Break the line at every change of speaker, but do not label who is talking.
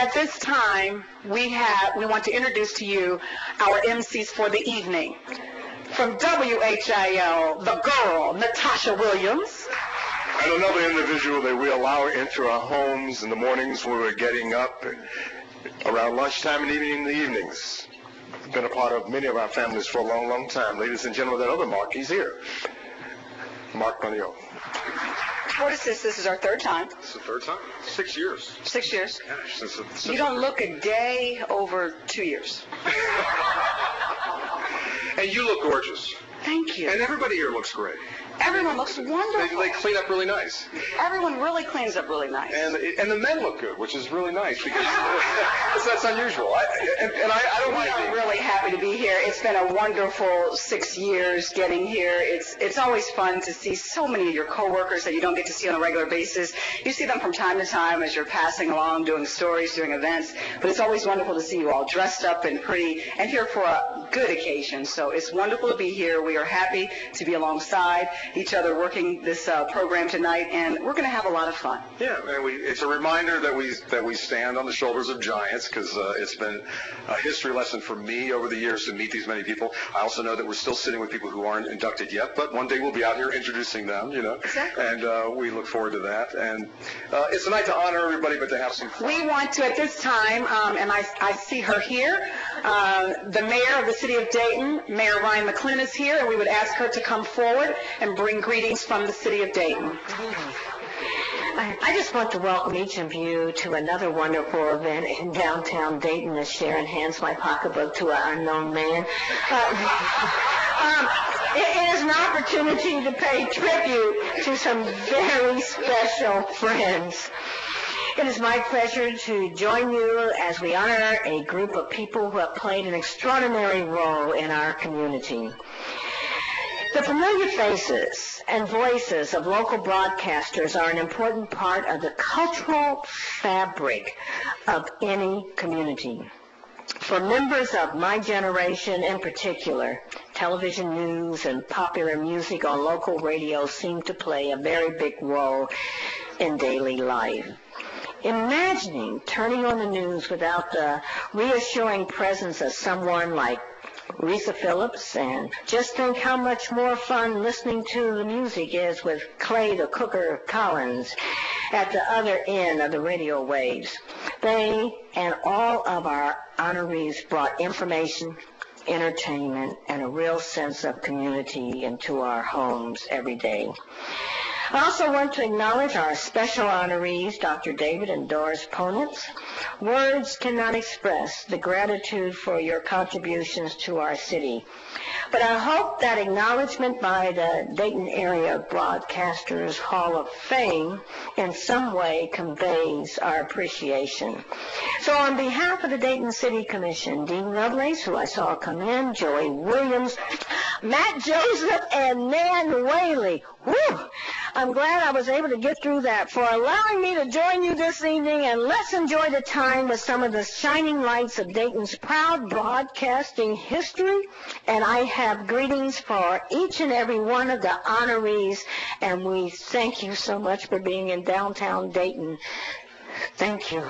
At this time, we want to introduce to you our MCs for the evening. From WHIL, the girl, Natasha Williams.
And another individual that we allow into our homes in the mornings when we're getting up, around lunchtime and even in the evenings. Been a part of many of our families for a long, long time. Ladies and gentlemen, that other Mark, he's here. Mark Bunio.
What is this? This is our third time.
This is the third time? 6 years.
6 years.
Gosh,
you don't look a day over 2 years.
And you look gorgeous.
Thank you.
And everybody here looks great.
Everyone looks wonderful.
They clean up really nice.
Everyone really cleans up really nice.
And the men look good, which is really nice because that's unusual. I don't mind.
I'm really happy to be here. It's been a wonderful 6 years getting here. It's always fun to see so many of your coworkers that you don't get to see on a regular basis. You see them from time to time as you're passing along, doing stories, doing events. But it's always wonderful to see you all dressed up and pretty and here for a good occasion. So it's wonderful to be here. We are happy to be alongside each other working this program tonight, and we're going to have a lot of fun.
Yeah, and it's a reminder that we stand on the shoulders of giants, because it's been a history lesson for me over the years to meet these many people. I also know that we're still sitting with people who aren't inducted yet, but one day we'll be out here introducing them,
Exactly.
And we look forward to that. And it's a night to honor everybody, but to have some fun.
We want to, at this time, and I see her here, the mayor of the city of Dayton, Mayor Ryan McClin, is here, and we would ask her to come forward and bring greetings from the city of Dayton.
I just want to welcome each of you to another wonderful event in downtown Dayton as Sharon hands my pocketbook to an unknown man. It is an opportunity to pay tribute to some very special friends. It is my pleasure to join you as we honor a group of people who have played an extraordinary role in our community. The familiar faces and voices of local broadcasters are an important part of the cultural fabric of any community. For members of my generation in particular, television news and popular music on local radio seem to play a very big role in daily life. Imagining turning on the news without the reassuring presence of someone like Aretha Phillips, and just think how much more fun listening to the music is with Clay the Cooker Collins at the other end of the radio waves. They and all of our honorees brought information, entertainment, and a real sense of community into our homes every day. I also want to acknowledge our special honorees, Dr. David and Doris Ponitz. Words cannot express the gratitude for your contributions to our city. But I hope that acknowledgement by the Dayton Area Broadcasters Hall of Fame in some way conveys our appreciation. So on behalf of the Dayton City Commission, Dean Lovelace, who I saw come in, Joey Williams, Matt Joseph, and Nan Whaley. Whew! I'm glad I was able to get through that, for allowing me to join you this evening, and let's enjoy the time with some of the shining lights of Dayton's proud broadcasting history. And I have greetings for each and every one of the honorees, and we thank you so much for being in downtown Dayton. Thank you.